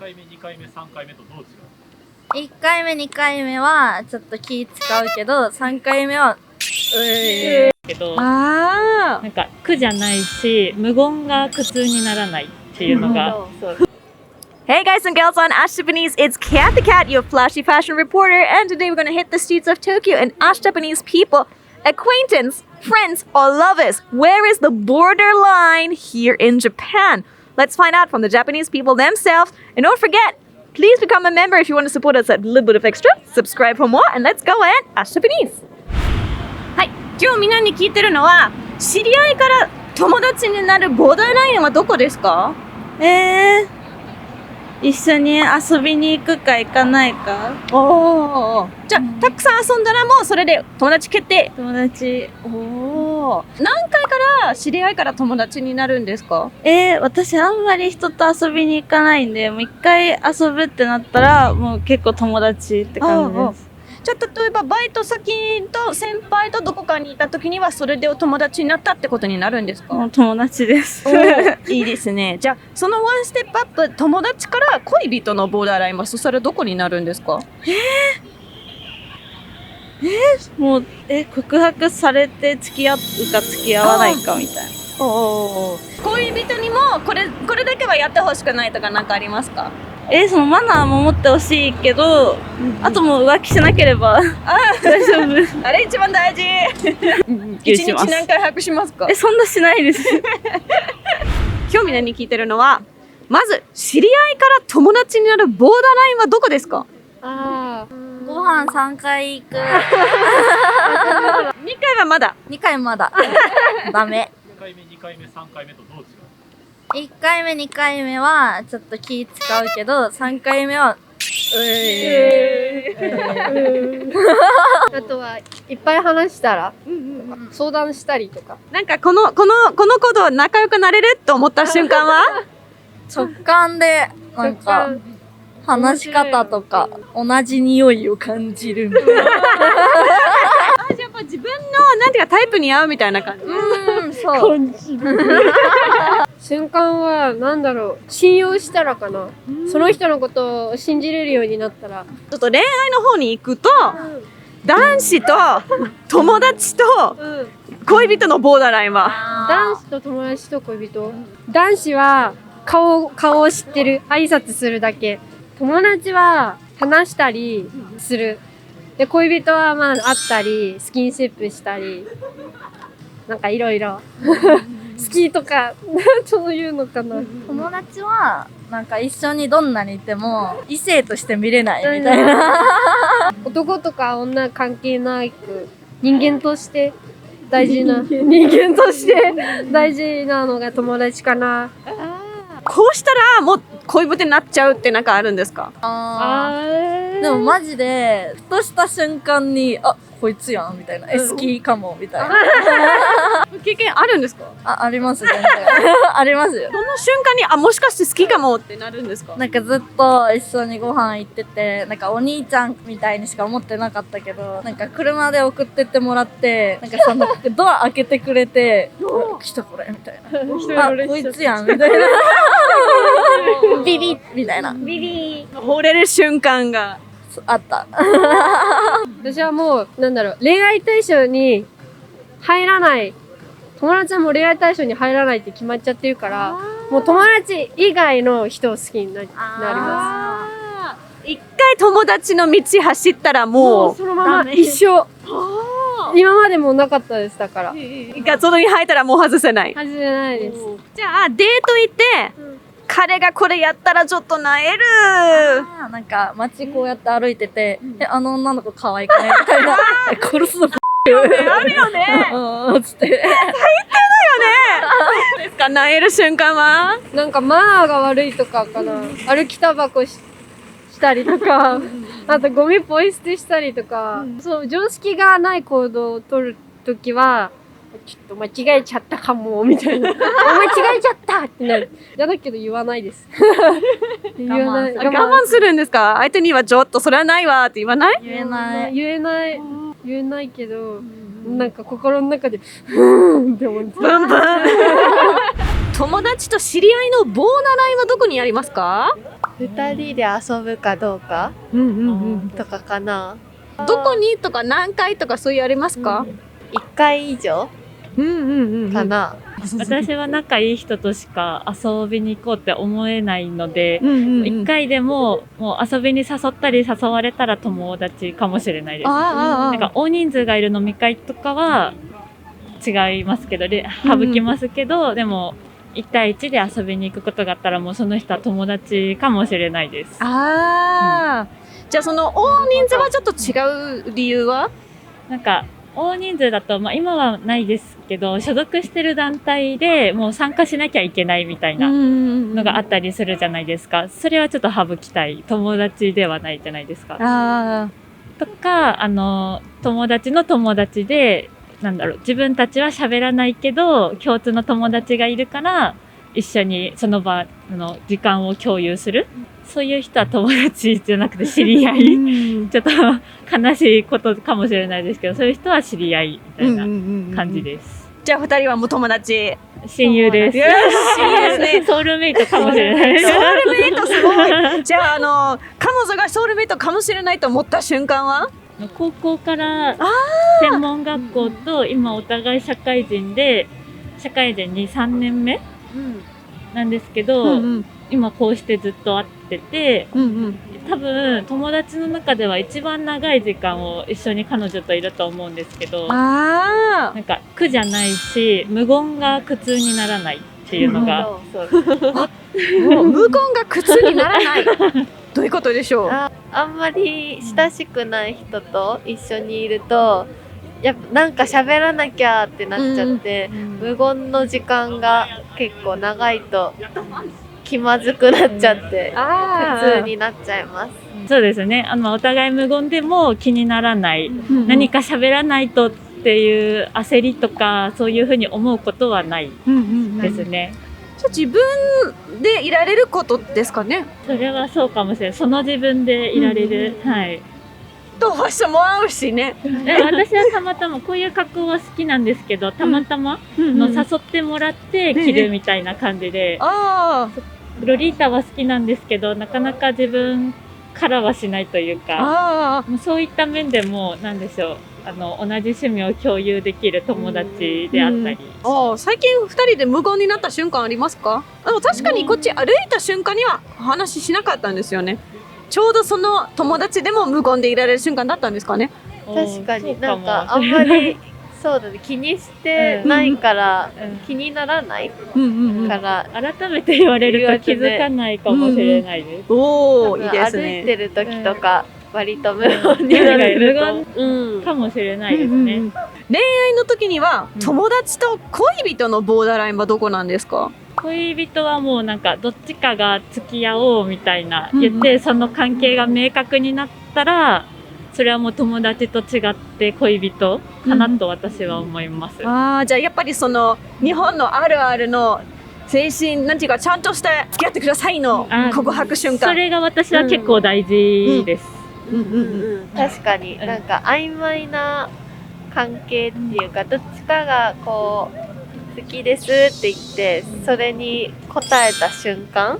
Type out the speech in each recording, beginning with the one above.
回目、2回目、3回目とどう違う？1回目、2回目はちょっと気使うけど、3回目はけど、なんか苦じゃないし、無言が苦痛にならないっていうのが、そう。Hey guys and gals on Ash Japanese, it's Kat the Cat, your flashy fashion reporter, and today we're gonna hit the streets of Tokyo and ask Japanese people, acquaintance, friends, or lovers, where is the borderline here in Japan? Let's find out from the Japanese people themselves, and don't forget, please become a member if you want to support us at a little bit of extra, subscribe for more, and let's go and ask Japanese! はい、今日みんなに聞いてるのは、知り合いから友達になるボーダーラインはどこですか？一緒に遊びに行くか行かないか。おー、じゃあ、たくさん遊んだらもうそれで友達決定。友達。おー、何回から知り合いから友達になるんですか？私あんまり人と遊びに行かないんで、もう一回遊ぶってなったらもう結構友達って感じです。じゃあ例えばバイト先と先輩とどこかにいた時にはそれでお友達になったってことになるんですか？もう友達です。いいですね。じゃあそのワンステップアップ、友達から恋人のボーダーラインはそれどこになるんですか？もう告白されて付き合うか付き合わないかみたいな。恋人にもこれだけはやってほしくないとか何かありますか？そのマナーも持ってほしいけど、あともう浮気しなければ大丈夫。あれ一番大事。一日何回拍しますか？そんなしないです。今日みんなに聞いてるのは、まず知り合いから友達になるボーダーラインはどこですか？ご飯3回行く。2回はまだ。2回まだ。ダメ。1回目、2回目、3回目とどう違う1回目、2回目はちょっと気使うけど、3回目はあとはいっぱい話したら、相談したりとか。なんかこの子と仲良くなれると思った瞬間は直感でなんか話し方とか同じ匂いを感じるみたいな。やっぱ自分のなんていうかタイプに合うみたいな感じ。そう。瞬間はなんだろう、信用したらかな。その人のことを信じれるようになったら。ちょっと恋愛の方に行くと、男子と友達と恋人のボーダーラインは男子と友達と恋人。男子は顔を知ってる、挨拶するだけ。友達は話したりする。で、恋人はまあ会ったり、スキンシップしたり、なんかいろいろ。好きとか、そういうのかな。友達はなんか一緒にどんなにいても異性として見れないみたいな。男とか女関係なく、人間として大事なのが友達かな。こうしたらもう恋人になっちゃうってなんかあるんですか？でもマジでふとした瞬間にこいつやんみたいな、好きかもみたいな。経験あるんですか？あります全然。ありますよ。その瞬間にもしかして好きかもってなるんですか？なんかずっと一緒にご飯行ってて、なんかお兄ちゃんみたいにしか思ってなかったけど、なんか車で送ってってもらって、なんかそのドア開けてくれて、来たこれみたいな。こいつやんみたいな。ビビッみたいな。惚れる瞬間があった。私はもう、なんだろう、恋愛対象に入らない。友達はもう恋愛対象に入らないって決まっちゃってるから、もう友達以外の人を好きになります。一回友達の道走ったらもうそのまま一生。今までもなかったです、だから。そこに入ったらもう外せない。外せないです。じゃあデート行って、彼がこれやったらちょっとなえる。なんか街こうやって歩いてて、あの女の子可愛くねみたいな。殺すのあるよね。つって。最低だよね。ですか、なえる瞬間は？なんかマナーが悪いとかかな。歩きタバコしたりとか、あとゴミポイ捨てしたりとか、そう常識がない行動を取るときは。ちょっと間違えちゃったかもみたいな。間違えちゃったってなる。じゃだけど言わないです。言わない。我慢するんですか？相手にはちょっとそれはないわって言わない？言えない。言えないけど、なんか心の中でって思って。ブンブン。友達と知り合いのボーダーラインはどこにありますか？二人で遊ぶかどうかうんうんとかかな。どこにとか何回とかそういうありますか？一回以上うんうんうん。かな。私は仲いい人としか遊びに行こうって思えないので、うんうんうん。一回でももう遊びに誘ったり誘われたら友達かもしれないです。あなんか大人数がいる飲み会とかは違いますけど、省きますけど、でも1対1で遊びに行くことがあったらもうその人は友達かもしれないです。あー、じゃあその大人数はちょっと違う理由は？なんか大人数だと、まあ、今はないですけど、所属してる団体でもう参加しなきゃいけないみたいなのがあったりするじゃないですか。それはちょっと省きたい。友達ではないじゃないですか。あとか、友達の友達で、自分たちは喋らないけど、共通の友達がいるから、一緒にその場の時間を共有する。そういう人は友達じゃなくて知り合い。ちょっと悲しいことかもしれないですけど、そういう人は知り合いみたいな感じです。じゃあ二人はもう友達。親友です。よし、いいですね。ソウルメイトかもしれない。ソウルメイトすごい。じゃあ彼女がソウルメイトかもしれないと思った瞬間は？高校から専門学校と今お互い社会人で、社会人に3年目なんですけど、今こうしてずっと会ってて、多分友達の中では一番長い時間を一緒に彼女といると思うんですけど、なんか苦じゃないし、無言が苦痛にならないっていうのが、もう無言が苦痛にならない。どういうことでしょう？あんまり親しくない人と一緒にいると、やっぱなんか喋らなきゃってなっちゃって、無言の時間が結構長いと気まずくなっちゃって苦痛になっちゃいます。そうですね。お互い無言でも気にならない。何か喋らないとっていう焦りとか、そういうふうに思うことはないですね。自分でいられることですかね。それはそうかもしれない。その自分でいられる。はい。とファッションも合うしね。私はたまたまこういう格好は好きなんですけど、たまたま誘ってもらって着るみたいな感じで、ロリータは好きなんですけど、なかなか自分からはしないというか、そういった面でもなんでしょう。同じ趣味を共有できる友達であったり。最近2人で無言になった瞬間ありますか？確かにこっち歩いた瞬間には話しなかったんですよね。ちょうどその友達でも無言でいられる瞬間だったんですかね。確かになんかあんまりそうだね、気にしてないから、気にならないから、改めて言われると気づかないかもしれないです。いいですね。歩いてる時とか割と無言になるかもしれないですね。恋愛の時には友達と恋人のボーダーラインはどこなんですか？恋人はもうなんかどっちかが付き合おうみたいな言って、その関係が明確になったら、それはもう友達と違って恋人かなと私は思います。じゃあやっぱりその日本のあるあるの精神なんていうか、ちゃんとして付き合ってくださいの告白瞬間、それが私は結構大事です。確かになんか曖昧な関係っていうか、どっちかがこう好きですって言ってそれに応えた瞬間、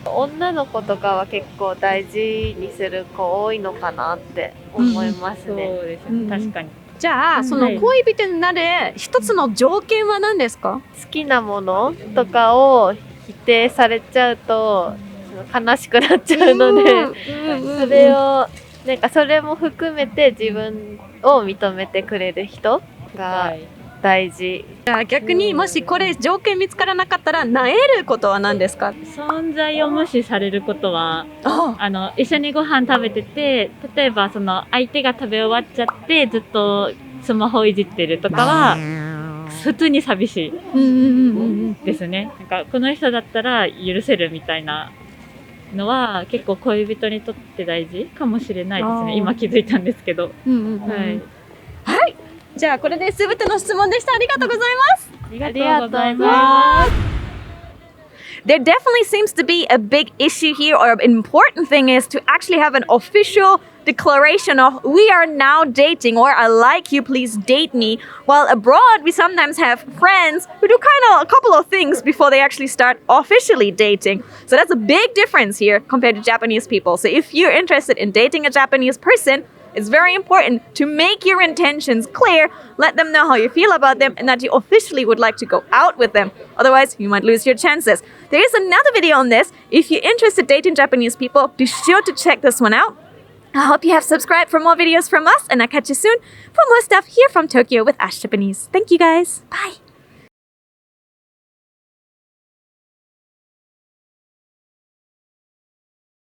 女の子とかは結構大事にする子多いのかなって思いますね。そうですね、確かに。じゃあその恋人になる一つの条件は何ですか？好きなものとかを否定されちゃうと悲しくなっちゃうので、それをなんかそれも含めて自分を認めてくれる人が大事。じゃあ逆にもしこれ条件見つからなかったら萎えることは何ですか？存在を無視されることは、一緒にご飯食べてて、例えばその相手が食べ終わっちゃってずっとスマホいじってるとかは普通に寂しいですね。なんかこの人だったら許せるみたいなのは結構恋人にとって大事かもしれないですね。今気づいたんですけど。はい。じゃあこれで全ての質問でした。ありがとうございます。ありがとうございます。there definitely seems to be a big issue here, or an important thing is to actually have an official declaration of we are now dating, or I like you, please date me. While abroad, we sometimes have friends who do kind of a couple of things before they actually start officially dating. So that's a big difference here compared to Japanese people. So if you're interested in dating a Japanese person, it's very important to make your intentions clear, let them know how you feel about them, and that you officially would like to go out with them. Otherwise, you might lose your chances. There is another video on this. If you're interested in dating Japanese people, be sure to check this one out. I hope you have subscribed for more videos from us, and I'll catch you soon for more stuff here from Tokyo with Ash Japanese. Thank you guys. Bye.